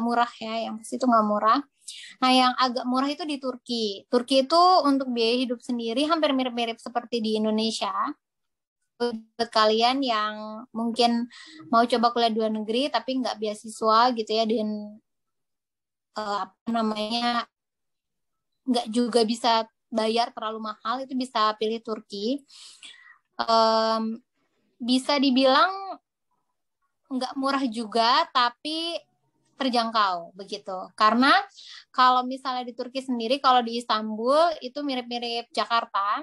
murah ya, yang pasti itu nggak murah. Nah, yang agak murah itu di Turki. Turki itu untuk biaya hidup sendiri hampir mirip-mirip seperti di Indonesia. Buat kalian yang mungkin mau coba kuliah di luar negeri tapi nggak beasiswa gitu ya, dan apa namanya, nggak juga bisa bayar terlalu mahal, itu bisa pilih Turki. Em, Bisa dibilang nggak murah juga, tapi terjangkau begitu. Karena kalau misalnya di Turki sendiri, kalau di Istanbul itu mirip-mirip Jakarta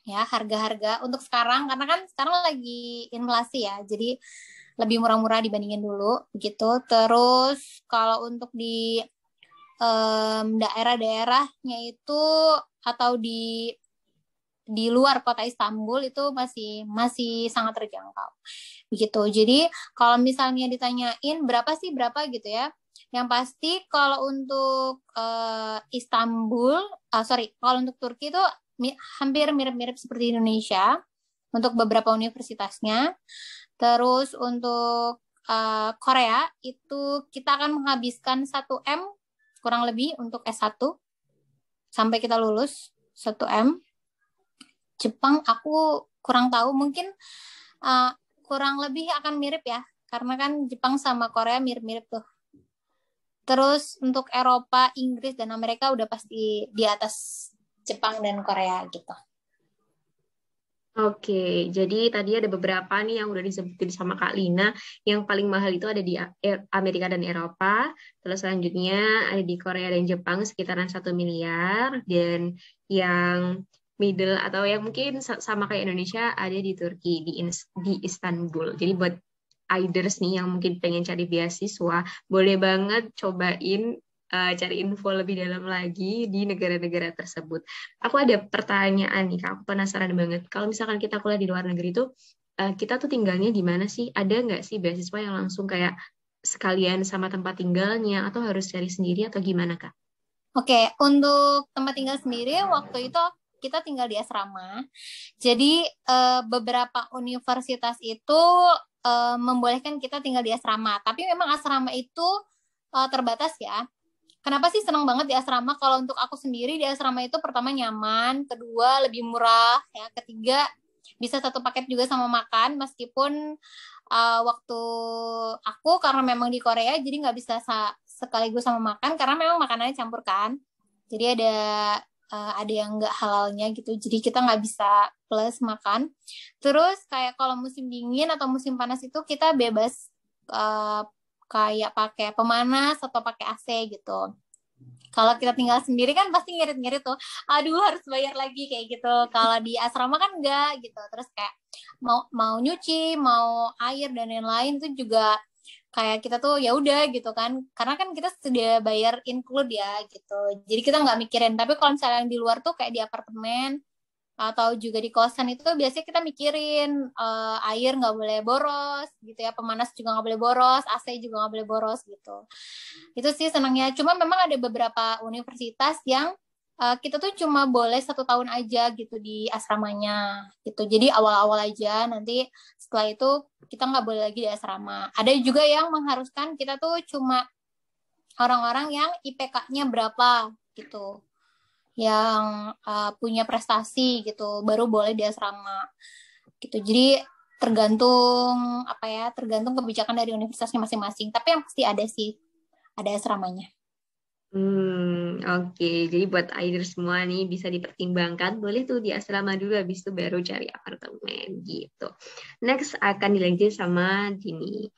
ya, harga-harga untuk sekarang, karena kan sekarang lagi inflasi ya, jadi lebih murah-murah dibandingin dulu begitu. Terus kalau untuk di daerah-daerahnya itu, atau di luar kota Istanbul itu masih masih sangat terjangkau begitu. Jadi kalau misalnya ditanyain berapa gitu ya, yang pasti kalau untuk Istanbul, sorry, kalau untuk Turki itu hampir mirip-mirip seperti Indonesia untuk beberapa universitasnya. Terus untuk Korea itu kita akan menghabiskan 1 M kurang lebih untuk S1 sampai kita lulus 1 M. Jepang aku kurang tahu, mungkin uh, kurang lebih akan mirip ya, karena kan Jepang sama Korea mirip-mirip tuh. Terus untuk Eropa, Inggris, dan Amerika udah pasti di atas Jepang dan Korea gitu. Oke, jadi tadi ada beberapa nih yang udah disebutin sama Kak Lina. Yang paling mahal itu ada di Amerika dan Eropa. Terus selanjutnya ada di Korea dan Jepang sekitaran 1 miliar. Dan yang middle atau yang mungkin sama kayak Indonesia ada di Turki, di Istanbul. Jadi buat iders nih yang mungkin pengen cari beasiswa, boleh banget cobain cari info lebih dalam lagi di negara-negara tersebut. Aku ada pertanyaan nih, Kak. Aku penasaran banget. Kalau misalkan kita kuliah di luar negeri itu, kita tuh tinggalnya di mana sih? Ada nggak sih beasiswa yang langsung kayak sekalian sama tempat tinggalnya, atau harus cari sendiri, atau gimana, Kak? Oke, untuk tempat tinggal sendiri waktu itu kita tinggal di asrama. Jadi beberapa universitas itu membolehkan kita tinggal di asrama, tapi memang asrama itu terbatas ya. Kenapa sih senang banget di asrama? Kalau untuk aku sendiri di asrama itu, pertama nyaman, kedua lebih murah, ya, ketiga bisa satu paket juga sama makan, meskipun waktu aku karena memang di Korea jadi nggak bisa sekaligus sama makan karena memang makanannya campur kan. Jadi ada yang nggak halalnya gitu, jadi kita nggak bisa plus makan. Terus kayak kalau musim dingin atau musim panas itu kita bebas uh, kayak pakai pemanas atau pakai AC gitu. Kalau kita tinggal sendiri kan pasti ngirit-ngirit tuh, aduh harus bayar lagi kayak gitu. Kalau di asrama kan enggak gitu. Terus kayak mau mau nyuci, mau air dan lain-lain itu juga kayak kita tuh ya udah gitu kan. Karena kan kita sudah bayar include ya gitu. Jadi kita nggak mikirin. Tapi kalau misalnya yang di luar tuh kayak di apartemen atau juga di kosan itu biasanya kita mikirin air nggak boleh boros gitu ya, pemanas juga nggak boleh boros, AC juga nggak boleh boros gitu. Itu sih senangnya. Cuma memang ada beberapa universitas yang kita tuh cuma boleh 1 tahun aja gitu di asramanya gitu. Jadi awal-awal aja, nanti setelah itu kita nggak boleh lagi di asrama. Ada juga yang mengharuskan kita tuh cuma orang-orang yang IPK-nya berapa gitu, yang punya prestasi gitu baru boleh di asrama gitu. Jadi tergantung apa ya, tergantung kebijakan dari universitasnya masing-masing, tapi yang pasti ada sih, ada asramanya. Oke. Jadi buat Aider semua nih bisa dipertimbangkan. Boleh tuh di asrama dulu, habis itu baru cari apartemen gitu. Next akan dilanjut sama Dini.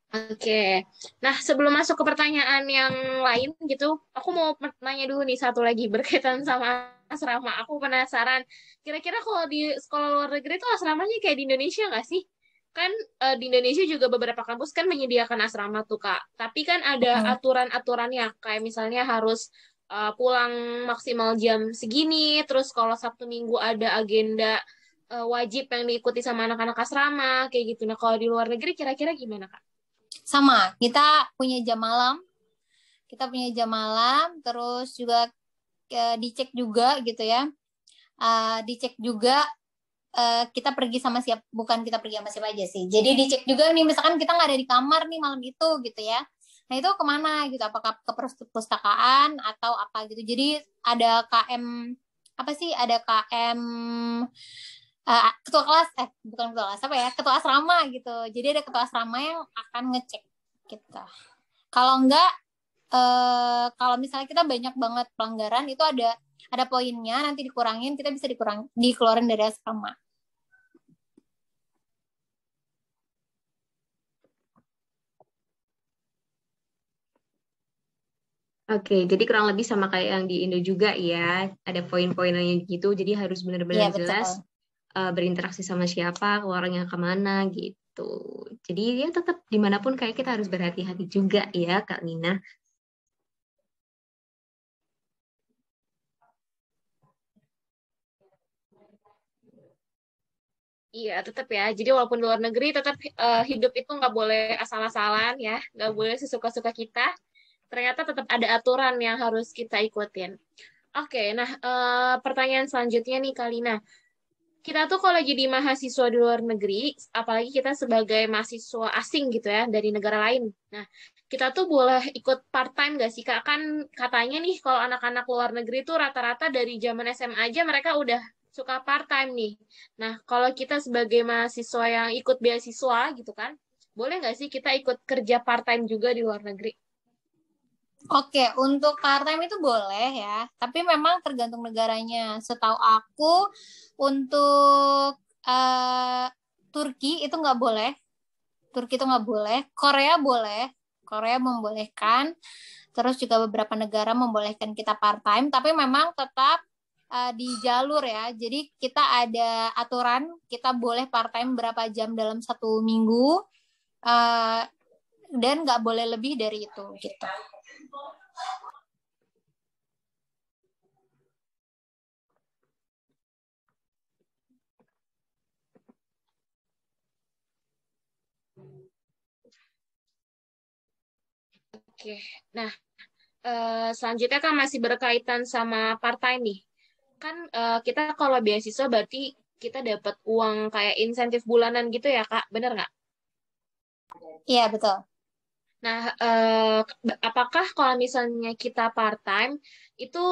Oke. Nah, sebelum masuk ke pertanyaan yang lain gitu, aku mau nanya dulu nih satu lagi berkaitan sama asrama. Aku penasaran, kira-kira kalau di sekolah luar negeri itu asramanya kayak di Indonesia nggak sih? Kan di Indonesia juga beberapa kampus kan menyediakan asrama tuh, Kak. Tapi kan ada aturan-aturannya, kayak misalnya harus pulang maksimal jam segini, terus kalau Sabtu Minggu ada agenda wajib yang diikuti sama anak-anak asrama, kayak gitu. Nah, kalau di luar negeri kira-kira gimana, Kak? Sama, kita punya jam malam, terus juga dicek juga gitu ya, dicek juga kita pergi sama siapa, bukan kita pergi sama siapa aja sih. Jadi dicek juga nih, misalkan kita nggak ada di kamar nih malam itu gitu ya. Nah itu kemana gitu? Apakah ke perpustakaan atau apa gitu? Jadi ada KM apa sih? Ada KM ketua kelas, bukan ketua kelas apa ya? Ketua asrama gitu. Jadi ada ketua asrama yang akan ngecek gitu. Kalau enggak, kalau misalnya kita banyak banget pelanggaran itu ada poinnya, nanti dikurangin, kita bisa dikeluarin dari asrama. Oke, jadi kurang lebih sama kayak yang di Indo juga ya, ada poin-poinnya gitu, jadi harus benar-benar Iya, betul. jelas berinteraksi sama siapa, keluarnya kemana gitu. Jadi ya tetap dimanapun kayak kita harus berhati-hati juga ya, Kak Nina. Iya, tetap ya. Jadi walaupun di luar negeri, tetap hidup itu nggak boleh asal-asalan ya, nggak boleh sesuka-suka kita. Ternyata tetap ada aturan yang harus kita ikutin. Oke, nah pertanyaan selanjutnya nih Kalina. Kita tuh kalau jadi mahasiswa di luar negeri, apalagi kita sebagai mahasiswa asing gitu ya, dari negara lain. Nah, kita tuh boleh ikut part-time nggak sih, Kak? Kan katanya nih, kalau anak-anak luar negeri tuh rata-rata dari zaman SMA aja mereka udah suka part-time nih. Nah, kalau kita sebagai mahasiswa yang ikut beasiswa gitu kan, boleh nggak sih kita ikut kerja part-time juga di luar negeri? Oke, untuk part-time itu boleh ya, tapi memang tergantung negaranya. Setahu aku, untuk Turki itu nggak boleh. Turki itu nggak boleh. Korea boleh. Korea membolehkan. Terus juga beberapa negara membolehkan kita part-time, tapi memang tetap di jalur ya. Jadi kita ada aturan, kita boleh part-time berapa jam dalam 1 minggu, dan nggak boleh lebih dari itu gitu. Oke, nah selanjutnya kan masih berkaitan sama part-time nih. Kan kita kalau beasiswa berarti kita dapat uang kayak insentif bulanan gitu ya, Kak? Bener nggak? Iya, betul. Nah, apakah kalau misalnya kita part-time itu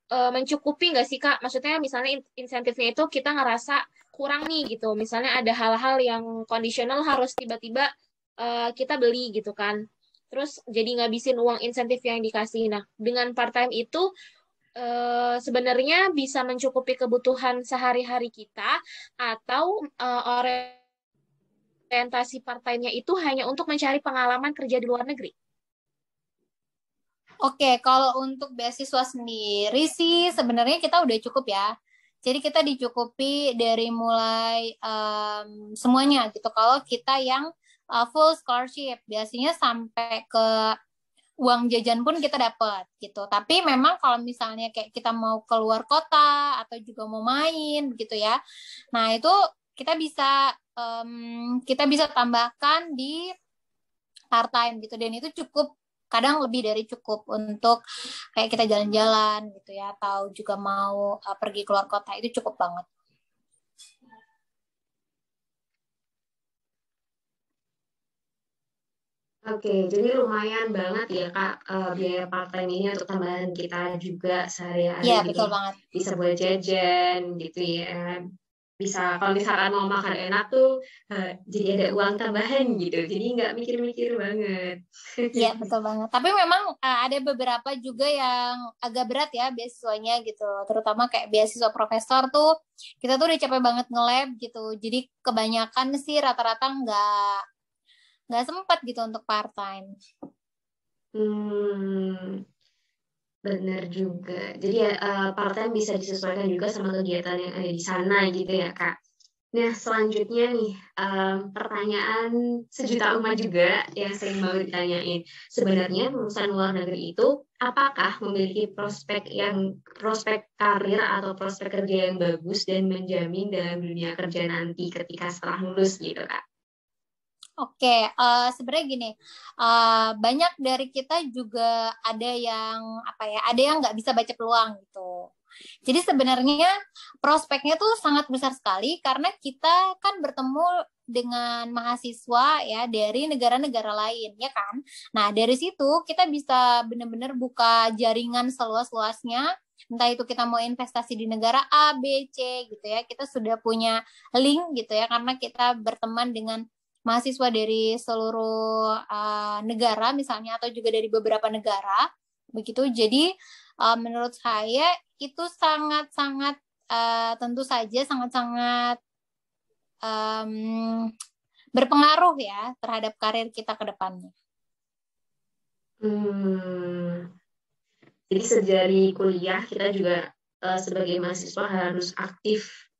mencukupi nggak sih, Kak? Maksudnya misalnya insentifnya itu kita ngerasa kurang nih gitu. Misalnya ada hal-hal yang kondisional harus tiba-tiba kita beli gitu kan. Terus jadi ngabisin uang insentif yang dikasih. Nah, dengan part-time itu sebenarnya bisa mencukupi kebutuhan sehari-hari kita atau orientasi part-time-nya itu hanya untuk mencari pengalaman kerja di luar negeri. Oke, kalau untuk beasiswa sendiri sih sebenarnya kita udah cukup ya. Jadi kita dicukupi dari mulai semuanya gitu. Kalau kita yang full scholarship, biasanya sampai ke uang jajan pun kita dapat gitu. Tapi memang kalau misalnya kayak kita mau keluar kota atau juga mau main gitu ya, nah itu kita bisa tambahkan di part time gitu, dan itu cukup, kadang lebih dari cukup untuk kayak kita jalan-jalan gitu ya, atau juga mau pergi keluar kota, itu cukup banget. Oke, jadi lumayan banget ya Kak biaya part-time ini untuk tambahan kita juga sehari-hari Iya, gitu. betul banget. Bisa buat jajan gitu ya. Bisa kalau misalkan mau makan enak tuh jadi ada uang tambahan gitu. Jadi nggak mikir-mikir banget. Iya, betul banget. Tapi memang ada beberapa juga yang agak berat ya beasiswanya gitu. Terutama kayak beasiswa profesor tuh, kita tuh udah capek banget nge-lab gitu. Jadi kebanyakan sih rata-rata nggak sempat gitu untuk part time. Hmm, benar juga. Jadi ya part-time bisa disesuaikan juga sama kegiatan yang ada di sana gitu ya Kak. Nah, selanjutnya nih, pertanyaan sejuta umat juga yang sering banget ditanyain. Sebenarnya lulusan luar negeri itu apakah memiliki prospek karir atau prospek kerja yang bagus dan menjamin dalam dunia kerja nanti ketika setelah lulus gitu, Kak? Oke, sebenarnya gini, banyak dari kita juga ada yang apa ya, ada yang nggak bisa baca peluang gitu. Jadi sebenarnya prospeknya tuh sangat besar sekali karena kita kan bertemu dengan mahasiswa ya dari negara-negara lain ya kan. Nah, dari situ kita bisa benar-benar buka jaringan seluas-luasnya. Entah itu kita mau investasi di negara A, B, C gitu ya. Kita sudah punya link gitu ya karena kita berteman dengan mahasiswa dari seluruh negara misalnya atau juga dari beberapa negara begitu. Jadi menurut saya itu sangat-sangat tentu saja sangat-sangat berpengaruh ya terhadap karir kita ke depannya. Jadi sejari kuliah kita juga sebagai mahasiswa harus aktif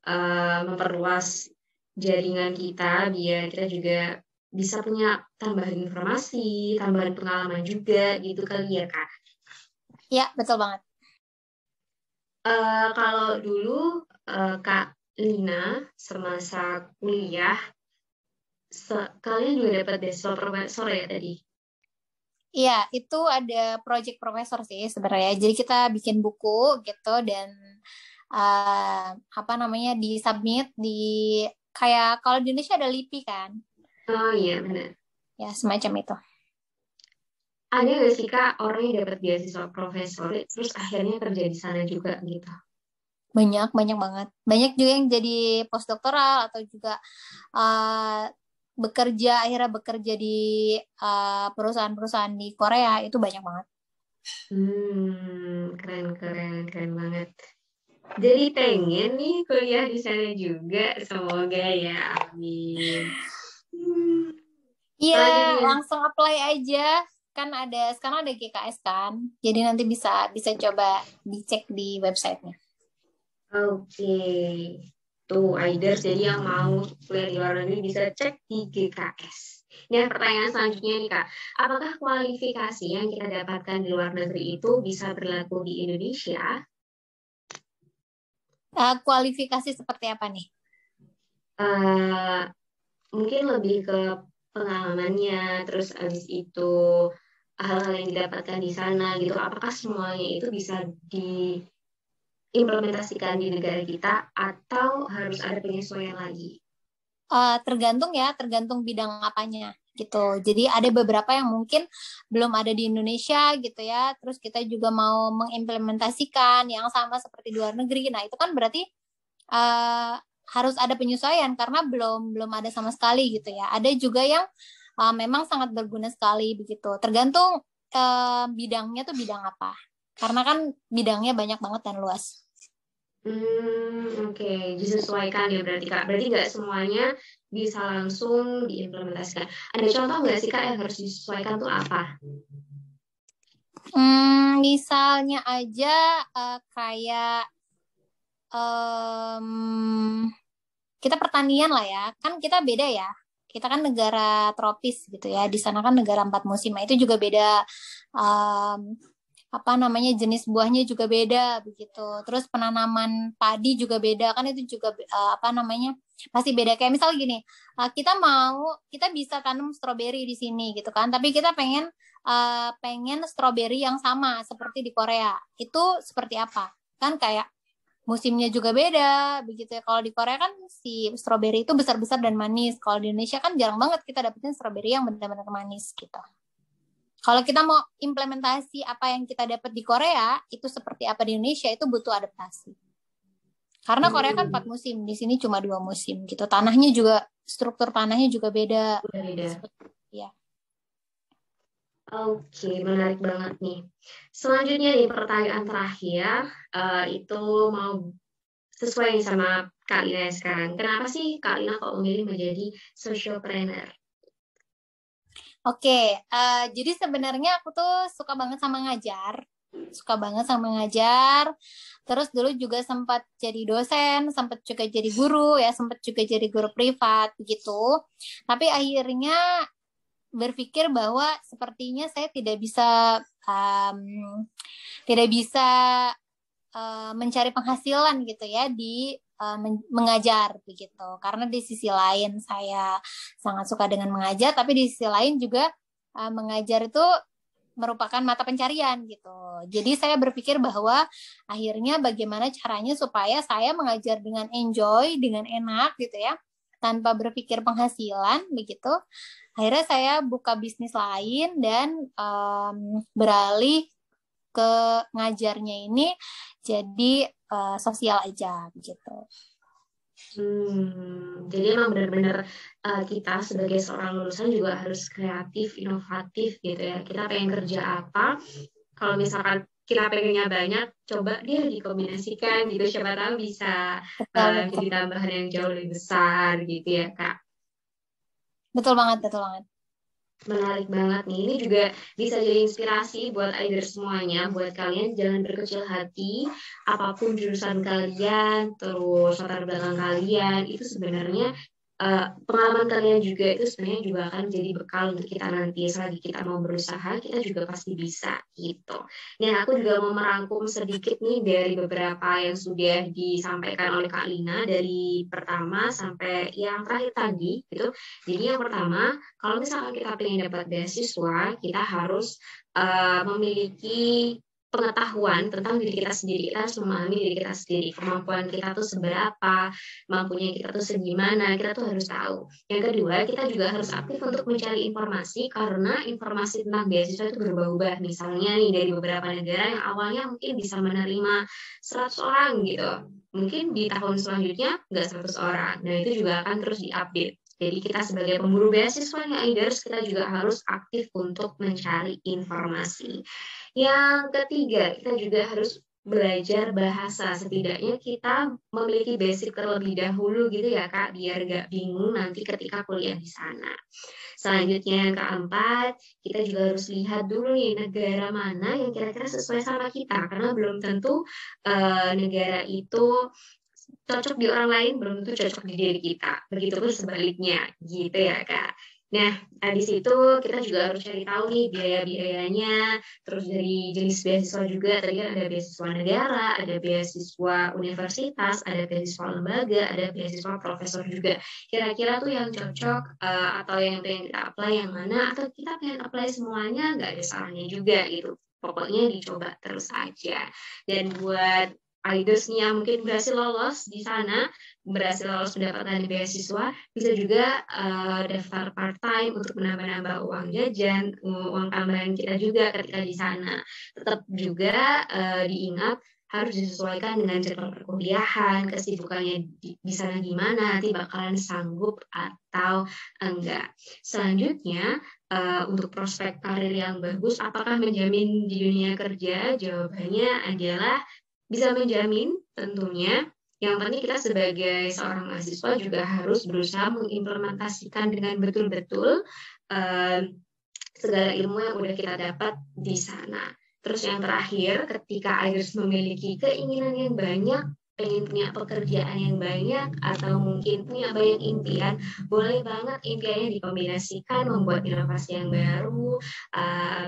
memperluas jaringan kita biar kita juga bisa punya tambahan informasi, tambahan pengalaman juga gitu kali ya Kak. Ya, betul banget. Kalau dulu Kak Lina semasa kuliah, kalian juga dapat beasiswa profesor ya tadi? Iya, itu ada project profesor sih sebenarnya. Jadi kita bikin buku gitu dan disubmit di kayak kalau di Indonesia ada LIPI kan? Oh iya benar. Ya semacam itu. Ada nggak sih Kak orang yang dapat beasiswa profesor terus akhirnya kerja di sana juga gitu? Banyak banget. Banyak juga yang jadi postdoktoral atau juga akhirnya bekerja di perusahaan-perusahaan di Korea itu banyak banget. Keren banget. Jadi pengen nih kuliah di sana juga, semoga ya, amin. Iya, langsung apply aja. Kan sekarang ada GKS kan. Jadi nanti bisa coba dicek di websitenya. Oke. Tuh, Aiders, jadi yang mau kuliah di luar negeri bisa cek di GKS. Nah, pertanyaan selanjutnya nih Kak, apakah kualifikasi yang kita dapatkan di luar negeri itu bisa berlaku di Indonesia? Kualifikasi seperti apa nih? Mungkin lebih ke pengalamannya, terus abis itu hal-hal yang didapatkan di sana gitu. Apakah semuanya itu bisa diimplementasikan di negara kita atau harus ada penyesuaian lagi? Tergantung bidang apanya gitu. Jadi ada beberapa yang mungkin belum ada di Indonesia gitu ya. Terus kita juga mau mengimplementasikan yang sama seperti di luar negeri. Nah, itu kan berarti harus ada penyesuaian karena belum ada sama sekali gitu ya. Ada juga yang memang sangat berguna sekali begitu. Tergantung bidangnya tuh bidang apa. Karena kan bidangnya banyak banget dan luas. Oke, disesuaikan ya berarti Kak. Berarti nggak semuanya bisa langsung diimplementasikan. Ada contoh nggak sih Kak yang harus disesuaikan tuh apa? Misalnya aja kayak kita pertanian lah ya, kan kita beda ya. Kita kan negara tropis gitu ya. Di sana kan negara 4 musim. Nah, itu juga beda. Jenis buahnya juga beda begitu. Terus penanaman padi juga beda kan itu juga pasti beda. Kayak misal gini, kita bisa tanam stroberi di sini gitu kan. Tapi kita pengen stroberi yang sama seperti di Korea. Itu seperti apa? Kan kayak musimnya juga beda begitu ya. Kalau di Korea kan si stroberi itu besar-besar dan manis. Kalau di Indonesia kan jarang banget kita dapetin stroberi yang benar-benar manis gitu. Kalau kita mau implementasi apa yang kita dapat di Korea, itu seperti apa di Indonesia, itu butuh adaptasi. Karena Korea kan 4 musim, di sini cuma 2 musim gitu. Tanahnya juga, struktur tanahnya juga beda. Ya. Oke, menarik banget nih. Selanjutnya nih pertanyaan terakhir, itu mau sesuai sama Kak Lina sekarang. Kenapa sih Kak Lina kok memilih menjadi socialpreneur? Oke, jadi sebenarnya aku tuh suka banget sama ngajar. Terus dulu juga sempat jadi dosen, sempat juga jadi guru ya, sempat juga jadi guru privat gitu. Tapi akhirnya berpikir bahwa sepertinya saya tidak bisa mencari penghasilan gitu ya di mengajar begitu. Karena di sisi lain saya sangat suka dengan mengajar, tapi di sisi lain juga mengajar itu merupakan mata pencarian gitu. Jadi saya berpikir bahwa akhirnya bagaimana caranya supaya saya mengajar dengan enjoy, dengan enak gitu ya, tanpa berpikir penghasilan begitu. Akhirnya saya buka bisnis lain dan beralih ke ngajarnya ini jadi sosial aja gitu. Jadi emang benar-benar kita sebagai seorang lulusan juga harus kreatif, inovatif gitu ya. Kita pengen kerja apa, kalau misalkan kita pengennya banyak, coba dia dikombinasikan gitu, siapa tahu bisa Betul, jadi tambahan yang jauh lebih besar gitu ya Kak. betul banget, betul banget. Menarik banget nih. Ini juga bisa jadi inspirasi buat either semuanya, buat kalian jangan berkecil hati, apapun jurusan kalian, terus latar belakang kalian, itu sebenarnya pengalaman kalian juga itu sebenarnya juga akan jadi bekal untuk kita nanti. Selagi kita mau berusaha, kita juga pasti bisa gitu. Nah, aku juga mau merangkum sedikit nih dari beberapa yang sudah disampaikan oleh Kak Lina dari pertama sampai yang terakhir tadi gitu. Jadi yang pertama, kalau misalkan kita ingin dapat beasiswa, kita harus memiliki pengetahuan tentang diri kita sendiri. Kita harus memahami diri kita sendiri, kemampuan kita tuh seberapa, mampunya kita tuh segimana, kita tuh harus tahu. Yang kedua, kita juga harus aktif untuk mencari informasi karena informasi tentang beasiswa itu berubah-ubah. Misalnya nih dari beberapa negara yang awalnya mungkin bisa menerima 100 orang gitu. Mungkin di tahun selanjutnya nggak 100 orang. Nah, itu juga akan terus diupdate. Jadi kita sebagai pemburu beasiswa nih, Aiders, kita juga harus aktif untuk mencari informasi. Yang ketiga, kita juga harus belajar bahasa. Setidaknya kita memiliki basic terlebih dahulu gitu ya Kak, biar nggak bingung nanti ketika kuliah di sana. Selanjutnya yang keempat, kita juga harus lihat dulu nih negara mana yang kira-kira sesuai sama kita. Karena belum tentu negara itu cocok di orang lain, belum tentu cocok di diri kita. Begitupun sebaliknya, gitu ya Kak. Nah, di situ kita juga harus cari tahu nih biaya-biayanya, terus dari jenis beasiswa juga, tadi kan ada beasiswa negara, ada beasiswa universitas, ada beasiswa lembaga, ada beasiswa profesor juga. Kira-kira tuh yang cocok atau yang pengen kita apply yang mana, atau kita pengen apply semuanya, nggak ada salahnya juga gitu. Pokoknya dicoba terus aja. Dan buat Aiders nih yang mungkin berhasil lolos di sana, berhasil lolos mendapatkan beasiswa, bisa juga daftar part-time untuk menambah-nambah uang jajan, uang tambahan kita juga ketika di sana. Tetap juga diingat harus disesuaikan dengan jadwal perkuliahan, kesibukannya di sana gimana, nanti bakalan sanggup atau enggak. Selanjutnya, untuk prospek karir yang bagus, apakah menjamin di dunia kerja? Jawabannya adalah bisa menjamin tentunya. Yang penting kita sebagai seorang mahasiswa juga harus berusaha mengimplementasikan dengan betul-betul segala ilmu yang udah kita dapat di sana. Terus yang terakhir, ketika Iris memiliki keinginan yang banyak, pengen punya pekerjaan yang banyak, atau mungkin punya banyak impian, boleh banget impiannya dikombinasikan, membuat inovasi yang baru,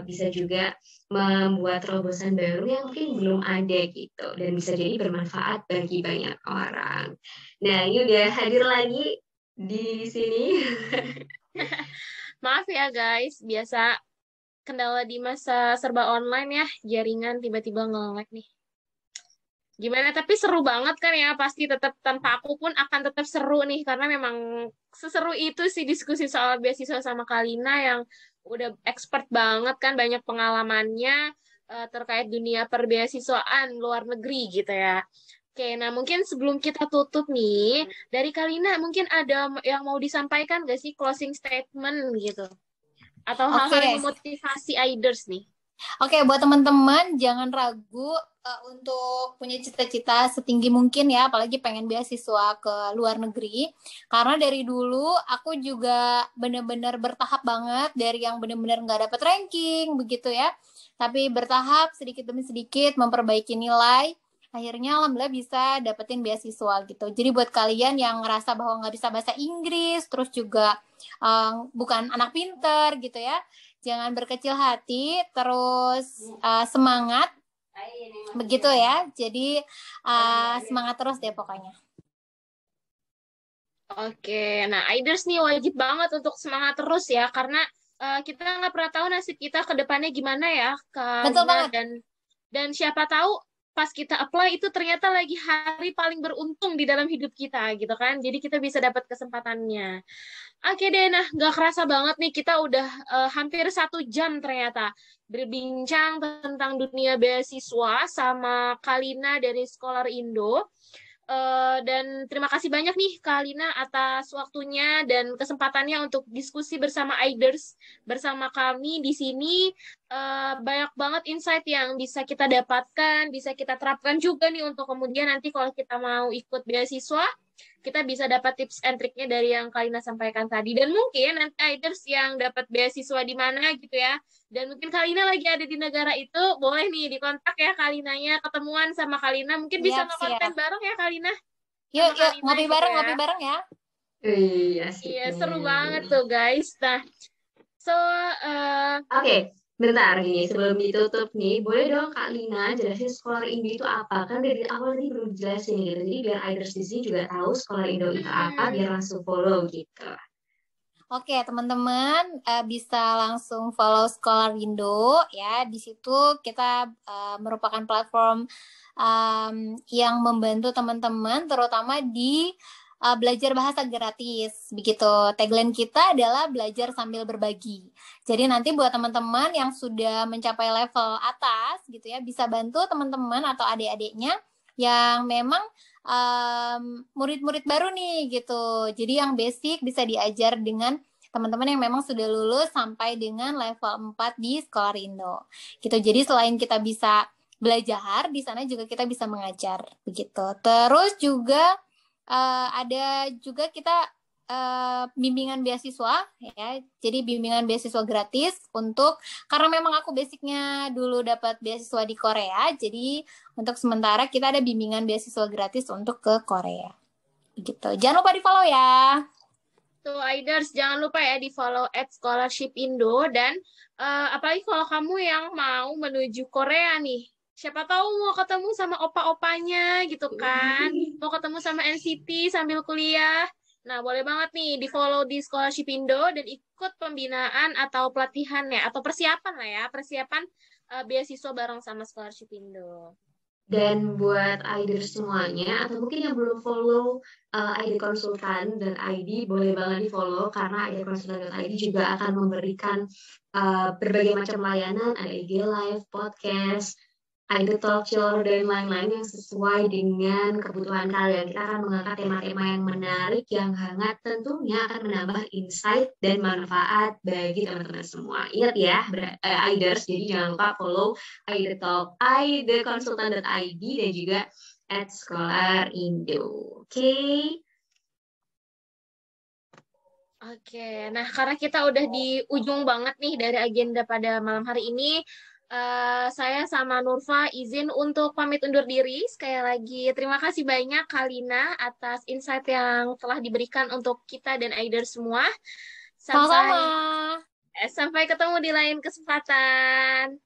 bisa juga membuat terobosan baru yang mungkin belum ada gitu, dan bisa jadi bermanfaat bagi banyak orang. Nah, ini udah hadir lagi di sini. Maaf ya guys, biasa kendala di masa serba online ya, jaringan tiba-tiba nge-lag nih. Gimana, tapi seru banget kan ya, pasti tetap tanpa aku pun akan tetap seru nih, karena memang seseru itu sih diskusi soal beasiswa sama Kalina yang udah expert banget kan, banyak pengalamannya terkait dunia perbeasiswaan luar negeri gitu ya. Oke, nah mungkin sebelum kita tutup nih, dari Kalina mungkin ada yang mau disampaikan gak sih, closing statement gitu? Atau hal-hal yang Oke. memotivasi Aiders nih? Oke, buat teman-teman jangan ragu untuk punya cita-cita setinggi mungkin ya, apalagi pengen beasiswa ke luar negeri. Karena dari dulu aku juga benar-benar bertahap banget, dari yang benar-benar nggak dapet ranking begitu ya, tapi bertahap sedikit demi sedikit memperbaiki nilai. Akhirnya alhamdulillah bisa dapetin beasiswa gitu. Jadi buat kalian yang ngerasa bahwa nggak bisa bahasa Inggris, terus juga bukan anak pinter gitu ya, jangan berkecil hati, terus semangat, begitu ya. Jadi semangat terus deh pokoknya. Oke, nah Aiders nih wajib banget untuk semangat terus ya, karena kita nggak pernah tahu nasib kita ke depannya gimana ya, Kak Betul Lina. banget. Dan siapa tahu pas kita apply itu ternyata lagi hari paling beruntung di dalam hidup kita gitu kan. Jadi kita bisa dapat kesempatannya. Oke deh, nah nggak kerasa banget nih kita udah hampir 1 jam ternyata berbincang tentang dunia beasiswa sama Kalina dari Scholar Indo. Dan terima kasih banyak nih Kak Alina atas waktunya dan kesempatannya untuk diskusi bersama Aiders bersama kami di sini. Banyak banget insight yang bisa kita dapatkan, bisa kita terapkan juga nih untuk kemudian nanti kalau kita mau ikut beasiswa, kita bisa dapat tips and triknya dari yang Kalina sampaikan tadi. Dan mungkin nanti Aiders yang dapat beasiswa di mana gitu ya. Dan mungkin Kalina lagi ada di negara itu, boleh nih dikontak ya Kalinanya, ketemuan sama Kalina. Mungkin bisa Siap, nge-konten siap. bareng ya Kalina Yuk, sama yuk, Kalina gitu ya. ngopi bareng ya. Iya, asik Iya, seru banget nih. tuh guys. Nah, so Oke, bentar gini, sebelum ditutup nih, boleh dong Kak Lina jelasin Scholar Indo itu apa? Kan dari awal tadi belum jelasin gitu, jadi biar Iders di sini juga tahu Scholar Indo itu apa, biar langsung follow gitu. Oke, teman-teman bisa langsung follow Scholar Indo ya. Di situ kita merupakan platform yang membantu teman-teman terutama di belajar bahasa gratis. Begitu. Tagline kita adalah belajar sambil berbagi. Jadi nanti buat teman-teman yang sudah mencapai level atas gitu ya, bisa bantu teman-teman atau adik-adiknya yang memang murid-murid baru nih gitu. Jadi yang basic bisa diajar dengan teman-teman yang memang sudah lulus sampai dengan level 4 di Scholar Indo. Gitu. Jadi selain kita bisa belajar, di sana juga kita bisa mengajar begitu. Terus juga ada juga kita bimbingan beasiswa ya. Jadi bimbingan beasiswa gratis untuk karena memang aku basicnya dulu dapat beasiswa di Korea, jadi untuk sementara kita ada bimbingan beasiswa gratis untuk ke Korea. Gitu. Jangan lupa di-follow ya. tuh Aiders, jangan lupa ya di-follow @scholarship_indo dan apalagi kalau kamu yang mau menuju Korea nih. Siapa tahu mau ketemu sama opa-opanya gitu kan. Mau ketemu sama NCT sambil kuliah. Nah, boleh banget nih di-follow di Scholarship Indo dan ikut pembinaan atau pelatihan ya atau persiapan lah ya, persiapan beasiswa bareng sama Scholarship Indo. Dan buat ID semuanya, atau mungkin yang belum follow ID Konsultan dan ID, boleh banget di follow karena ID Konsultan dan ID juga akan memberikan berbagai macam layanan, ada IG Live, podcast, ID Talk Show, dan lain-lain yang sesuai dengan kebutuhan kalian. Kita akan mengangkat tema-tema yang menarik, yang hangat, tentunya akan menambah insight dan manfaat bagi teman-teman semua. Ingat ya, IDers, jadi jangan lupa follow ID Talk, ID Konsultan.id, dan juga @Scholar_Indo. Oke. Oke, nah karena kita udah di ujung banget nih dari agenda pada malam hari ini, saya sama Nurfa izin untuk pamit undur diri. Sekali lagi, terima kasih banyak Kalina atas insight yang telah diberikan untuk kita dan Aider semua. Sama-sama. Sampai ketemu di lain kesempatan.